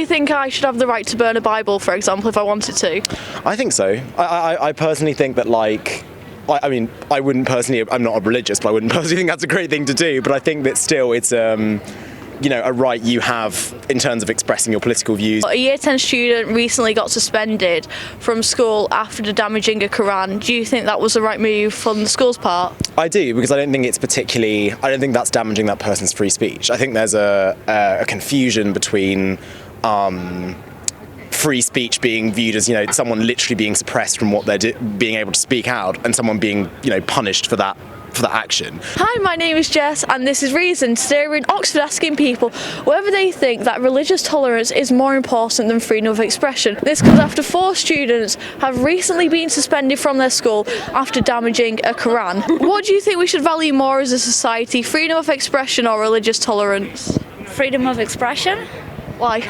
you think I should have the right to burn a Bible, for example, if I wanted to? I think so. I personally think that, like, I mean, I wouldn't personally, I'm not a religious, but I wouldn't personally think that's a great thing to do, but I think that still it's, a right you have in terms of expressing your political views. A Year 10 student recently got suspended from school after damaging a Quran. Do you think that was the right move from the school's part? I do, because I don't think that's damaging that person's free speech. I think there's a confusion between free speech being viewed as, someone literally being suppressed from what they're being able to speak out, and someone being, punished for that action. Hi, my name is Jess and this is Reason. Today we're in Oxford asking people whether they think that religious tolerance is more important than freedom of expression. This comes after 4 students have recently been suspended from their school after damaging a Quran. What do you think we should value more as a society, freedom of expression or religious tolerance? Freedom of expression? Why?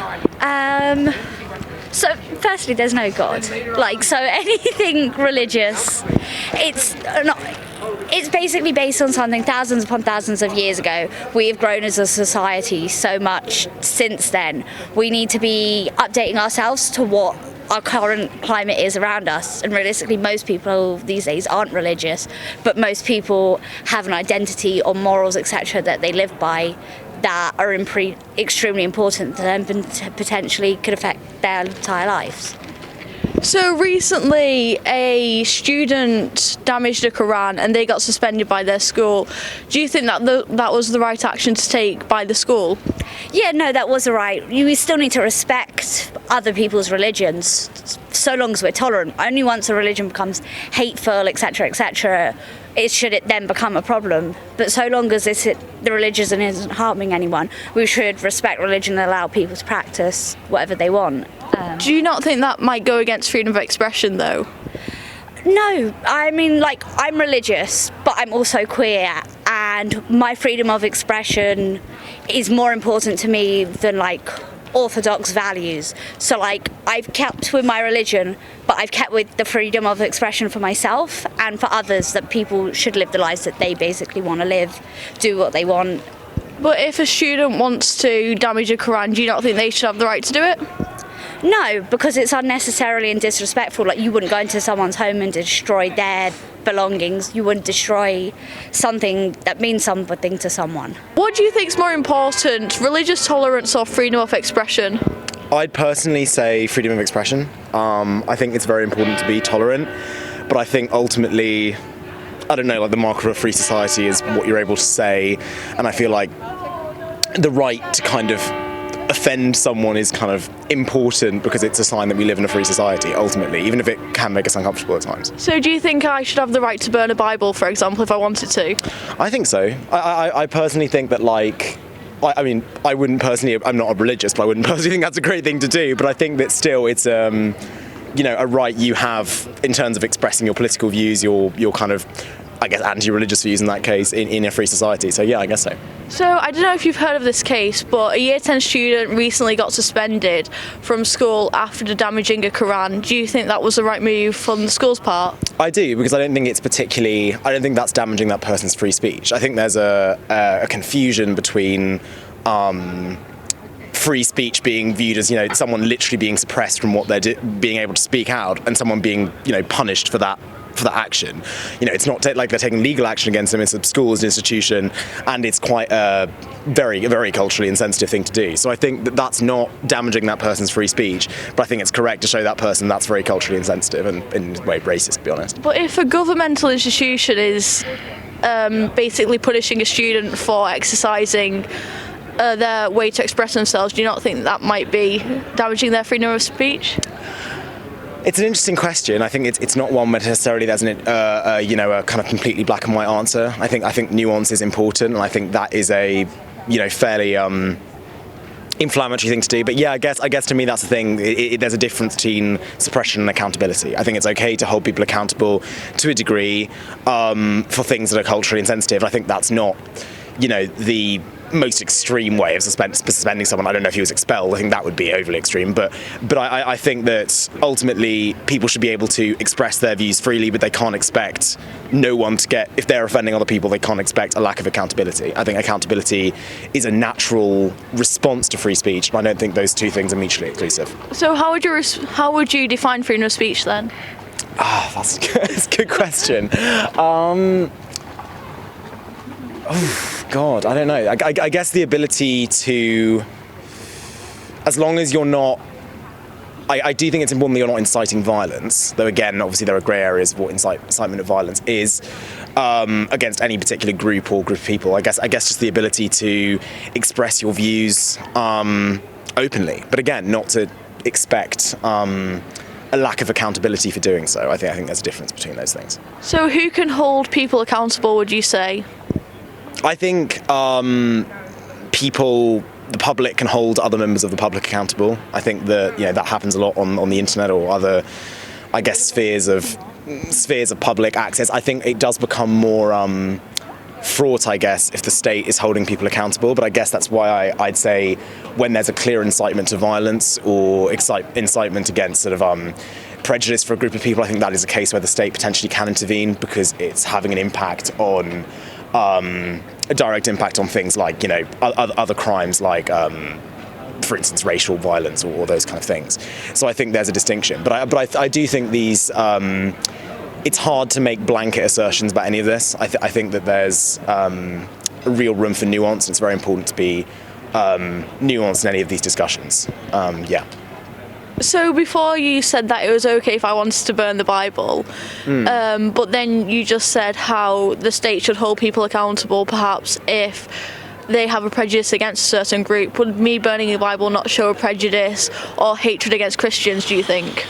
So firstly, there's no God. So anything religious, it's basically based on something thousands upon thousands of years ago. We have grown as a society so much since then. We need to be updating ourselves to what our current climate is around us, and realistically most people these days aren't religious, but most people have an identity or morals, etc., that they live by that are extremely important to them and potentially could affect their entire lives. So recently a student damaged a Quran and they got suspended by their school. Do you think that that was the right action to take by the school? Yeah, no, that was right. We still need to respect other people's religions, so long as we're tolerant. Only once a religion becomes hateful, etc., etc., should it then become a problem. But so long as the religion isn't harming anyone, we should respect religion and allow people to practice whatever they want. Do you not think that might go against freedom of expression, though? No, I mean, I'm religious, but I'm also queer, and my freedom of expression is more important to me than, orthodox values. So, I've kept with my religion, but I've kept with the freedom of expression for myself and for others, that people should live the lives that they basically want to live, do what they want. But if a student wants to damage a Quran, do you not think they should have the right to do it? No, because it's unnecessarily and disrespectful. You wouldn't go into someone's home and destroy their belongings. You wouldn't destroy something that means something to someone. What do you think is more important, religious tolerance or freedom of expression? I'd personally say freedom of expression. I think it's very important to be tolerant, but I think ultimately, the mark of a free society is what you're able to say, and I feel like the right to kind of offend someone is kind of important because it's a sign that we live in a free society, ultimately, even if it can make us uncomfortable at times. So do you think I should have the right to burn a Bible, for example, if I wanted to? I think so. I personally think that, I wouldn't personally, I'm not a religious, but I wouldn't personally think that's a great thing to do, but I think that still it's, a right you have in terms of expressing your political views, your kind of, anti-religious views in that case, in a free society. So yeah, I guess so. So I don't know if you've heard of this case, but a Year 10 student recently got suspended from school after damaging a Quran. Do you think that was the right move from the school's part? I do, because I don't think that's damaging that person's free speech. I think there's a confusion between free speech being viewed as, someone literally being suppressed from what they're being able to speak out, and someone being, punished for that action. It's not like they're taking legal action against them. It's a school, it's an institution, and it's quite a very, very culturally insensitive thing to do. So I think that that's not damaging that person's free speech, but I think it's correct to show that person that's very culturally insensitive and in a way racist, to be honest. But if a governmental institution is basically punishing a student for exercising their way to express themselves, do you not think that might be damaging their freedom of speech? It's an interesting question. I think it's not one where necessarily there's a kind of completely black and white answer. I think nuance is important, and I think that is a fairly inflammatory thing to do. But yeah, I guess to me that's the thing. There's a difference between suppression and accountability. I think it's okay to hold people accountable to a degree for things that are culturally insensitive. I think that's not the most extreme way of suspending someone. I don't know if he was expelled. I think that would be overly extreme. But I think that ultimately people should be able to express their views freely, but they can't expect no one to get, if they're offending other people, they can't expect a lack of accountability. I think accountability is a natural response to free speech, but I don't think those two things are mutually exclusive. So how would you define freedom of speech then? That's a good question. Oh, God, I don't know. I guess the ability to, as long as you're not, I do think it's important that you're not inciting violence, though again, obviously there are grey areas of what incitement of violence is against any particular group or group of people. I guess just the ability to express your views openly, but again, not to expect a lack of accountability for doing so. I think there's a difference between those things. So who can hold people accountable, would you say? I think the public can hold other members of the public accountable. I think that that happens a lot on the internet or other, I guess, spheres of public access. I think it does become more fraught, I guess, if the state is holding people accountable. But I guess that's why I'd say when there's a clear incitement to violence or incitement against sort of prejudice for a group of people, I think that is a case where the state potentially can intervene because it's having an impact on a direct impact on things like other crimes like for instance racial violence or those kind of things. So I think there's a distinction, but I do think these it's hard to make blanket assertions about any of this. I think that there's a real room for nuance, and it's very important to be nuanced in any of these discussions. So before you said that it was okay if I wanted to burn the Bible, but then you just said how the state should hold people accountable perhaps if they have a prejudice against a certain group. Would me burning the Bible not show a prejudice or hatred against Christians, do you think?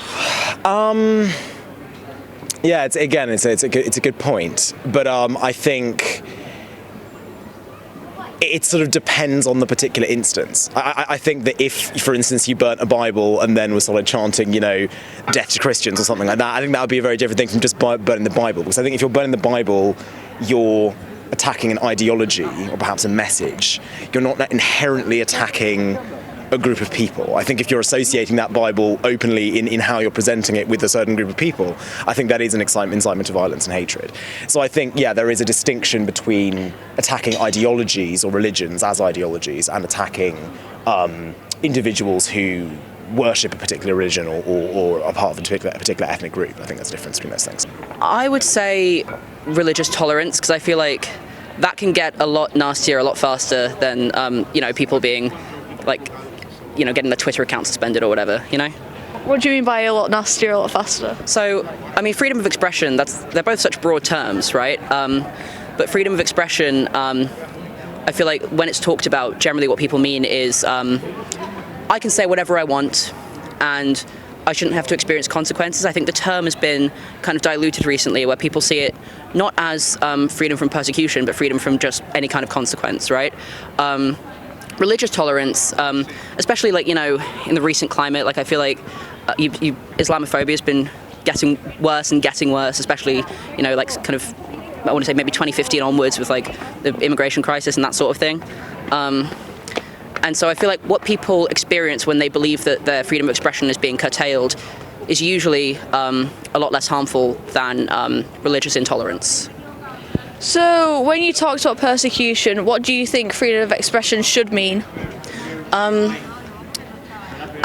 Yeah, it's a good point, but I think it sort of depends on the particular instance. I think that if, for instance, you burnt a Bible and then was sort of chanting, death to Christians or something like that, I think that would be a very different thing from just burning the Bible. Because I think if you're burning the Bible, you're attacking an ideology or perhaps a message. You're not inherently attacking a group of people. I think if you're associating that Bible openly in how you're presenting it with a certain group of people, I think that is an incitement to violence and hatred. So I think, there is a distinction between attacking ideologies or religions as ideologies and attacking individuals who worship a particular religion or are part of a particular ethnic group. I think there's a difference between those things. I would say religious tolerance, because I feel like that can get a lot nastier a lot faster than people being like getting their Twitter account suspended or whatever, What do you mean by a lot nastier, a lot faster? So, I mean, freedom of expression, they're both such broad terms, right? But freedom of expression, I feel like when it's talked about, generally what people mean is I can say whatever I want and I shouldn't have to experience consequences. I think the term has been kind of diluted recently where people see it not as freedom from persecution, but freedom from just any kind of consequence, right? Religious tolerance, especially in the recent climate, I feel like Islamophobia has been getting worse and getting worse, especially I want to say maybe 2015 onwards with the immigration crisis and that sort of thing. And so I feel like what people experience when they believe that their freedom of expression is being curtailed is usually a lot less harmful than religious intolerance. So, when you talked about persecution, what do you think freedom of expression should mean? I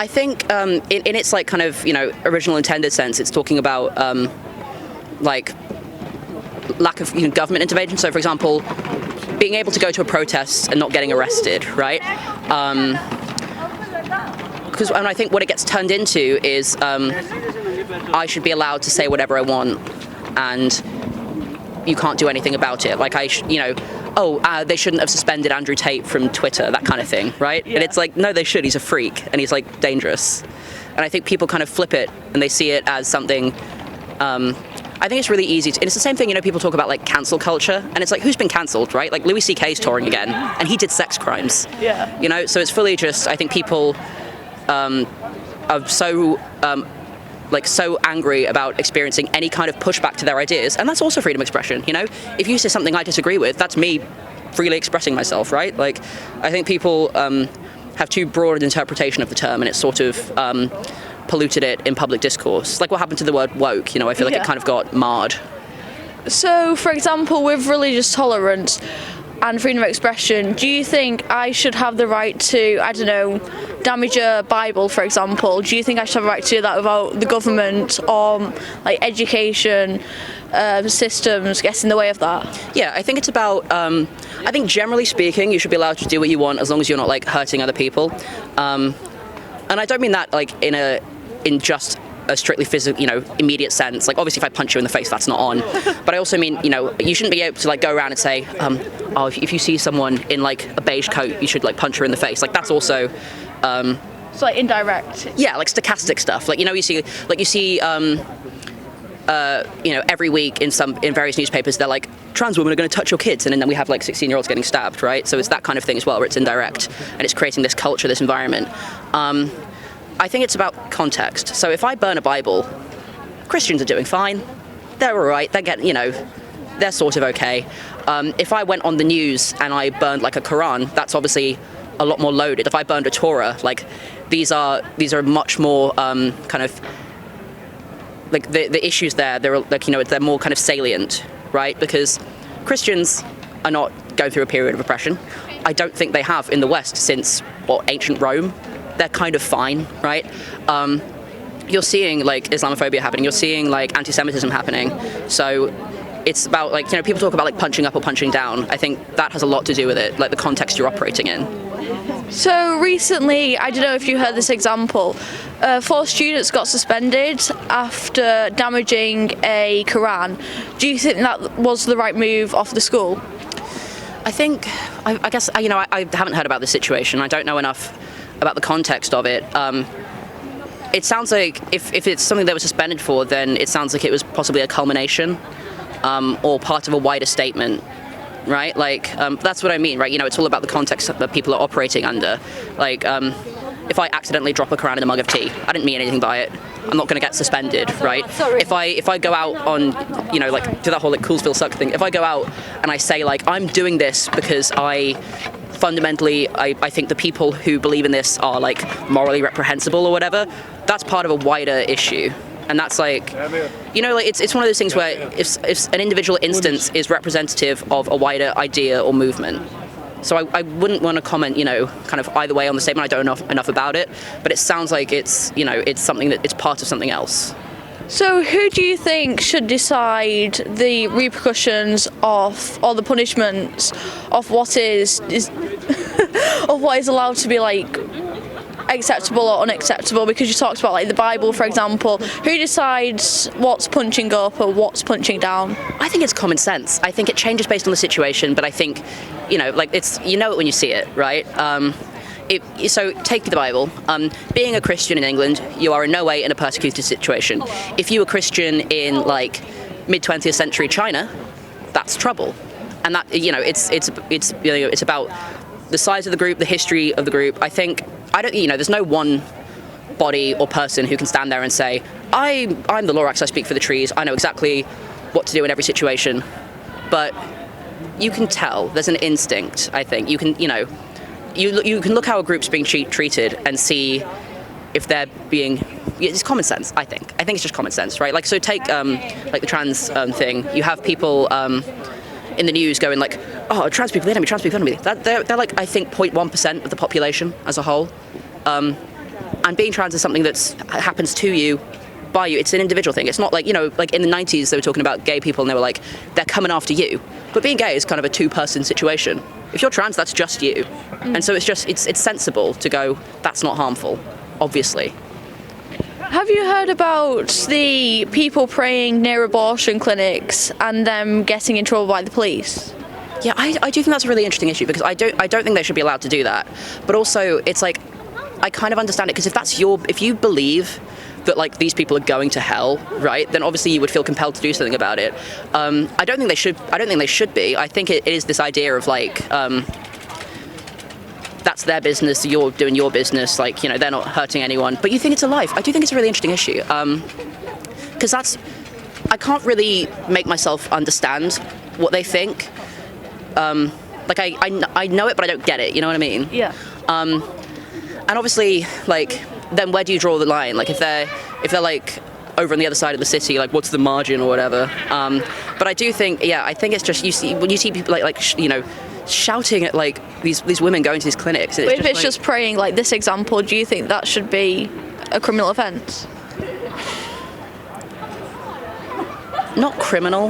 think in its original intended sense, it's talking about lack of government intervention. So, for example, being able to go to a protest and not getting arrested, right? Because I think what it gets turned into is I should be allowed to say whatever I want, and you can't do anything about it. They shouldn't have suspended Andrew Tate from Twitter, that kind of thing, right? Yeah. And it's no, they should. He's a freak, and he's dangerous. And I think people kind of flip it, and they see it as something. I think it's really easy and it's the same thing, people talk about cancel culture, and it's who's been cancelled, right? Louis C.K.'s touring again, and he did sex crimes. Yeah. So it's fully just, I think people are so so angry about experiencing any kind of pushback to their ideas, and that's also freedom of expression. If you say something I disagree with, that's me freely expressing myself, right? Like, I think people have too broad an interpretation of the term, and it's sort of polluted it in public discourse. Like what happened to the word woke, I feel like it kind of got marred. So, for example, with religious tolerance and freedom of expression, do you think I should have the right to, I don't know, damage a Bible, for example? Do you think I should have a right to do that without the government or like education systems getting in the way of that? Yeah, I think it's about, I think generally speaking, you should be allowed to do what you want as long as you're not like hurting other people. And I don't mean that like in just a strictly physical, immediate sense. Like obviously if I punch you in the face, that's not on. But I also mean, you shouldn't be able to like go around and say, if you see someone in like a beige coat, you should like punch her in the face. Like that's also It's like indirect. Yeah, like stochastic stuff. Like you see every week in various newspapers, they're like, trans women are going to touch your kids, and then we have like 16-year-olds getting stabbed, right? So it's that kind of thing as well, where it's indirect, and it's creating this culture, this environment. I think it's about context. So if I burn a Bible, Christians are doing fine. They're all right. They're sort of okay. If I went on the news and I burned like a Quran, that's obviously a lot more loaded. If I burned a Torah, like these are much more kind of like the issues there. They're like they're more kind of salient, right? Because Christians are not going through a period of oppression. I don't think they have in the West since ancient Rome. They're kind of fine, right? You're seeing like Islamophobia happening. You're seeing like anti-Semitism happening. So it's about like people talk about like punching up or punching down. I think that has a lot to do with it, like the context you're operating in. So recently, I don't know if you heard this example, 4 students got suspended after damaging a Quran. Do you think that was the right move off the school? I guess I haven't heard about this situation. I don't know enough about the context of it. It sounds like if it's something they were suspended for, then it sounds like it was possibly a culmination or part of a wider statement, right? Like that's what I mean, right? It's all about the context that people are operating under. Like if I accidentally drop a Quran in a mug of tea, I didn't mean anything by it. I'm not going to get suspended, right? Sorry. If I go out on, like do that whole like Coolsville suck thing. If I go out and I say like I'm doing this because fundamentally I think the people who believe in this are like morally reprehensible or whatever, that's part of a wider issue. And that's like, it's one of those things where if an individual instance is representative of a wider idea or movement. So I wouldn't want to comment, kind of either way on the statement. I don't know enough about it, but it sounds like it's something that it's part of something else. So who do you think should decide the repercussions of, or the punishments of what is of what is allowed to be like acceptable or unacceptable? Because you talked about like the Bible, for example. Who decides what's punching up or what's punching down? I think it's common sense. I think it changes based on the situation, but I think, like it's it when you see it, right? So take the Bible. Being a Christian in England, you are in no way in a persecuted situation. If you were Christian in like mid-20th century China, that's trouble. And that it's about the size of the group, the history of the group. There's no one body or person who can stand there and say, I'm the Lorax, I speak for the trees, I know exactly what to do in every situation. But you can tell, there's an instinct, I think. You can, you can look how a group's being treated and see if they're being, it's common sense, I think. I think it's just common sense, right? Like, so take like the trans thing. You have people in the news going like, oh, trans people, the enemy, trans people, the enemy. They're like, I think 0.1% of the population as a whole. And being trans is something that happens to you, by you. It's an individual thing. It's not like, like in the 90s they were talking about gay people and they were like, they're coming after you. But being gay is kind of a 2-person situation. If you're trans, that's just you. And so it's sensible to go, that's not harmful, obviously. Have you heard about the people praying near abortion clinics and them getting in trouble by the police? Yeah, I do think that's a really interesting issue because I don't think they should be allowed to do that. But also, it's like, I kind of understand it because if you believe that like these people are going to hell, right? Then obviously you would feel compelled to do something about it. I don't think they should be. I think it is this idea of like, that's their business, you're doing your business, like, they're not hurting anyone. But you think it's a life. I do think it's a really interesting issue. Because I can't really make myself understand what they think. Like I know it, but I don't get it. You know what I mean? Yeah. And obviously, like, then where do you draw the line? Like, if they're like over on the other side of the city, like, what's the margin or whatever? But I do think, I think it's just when you see people shouting at like these women going to these clinics. But if it's just praying, like this example, do you think that should be a criminal offence? Not criminal.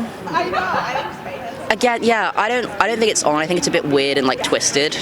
Again, I don't think it's on. I think it's a bit weird and like twisted.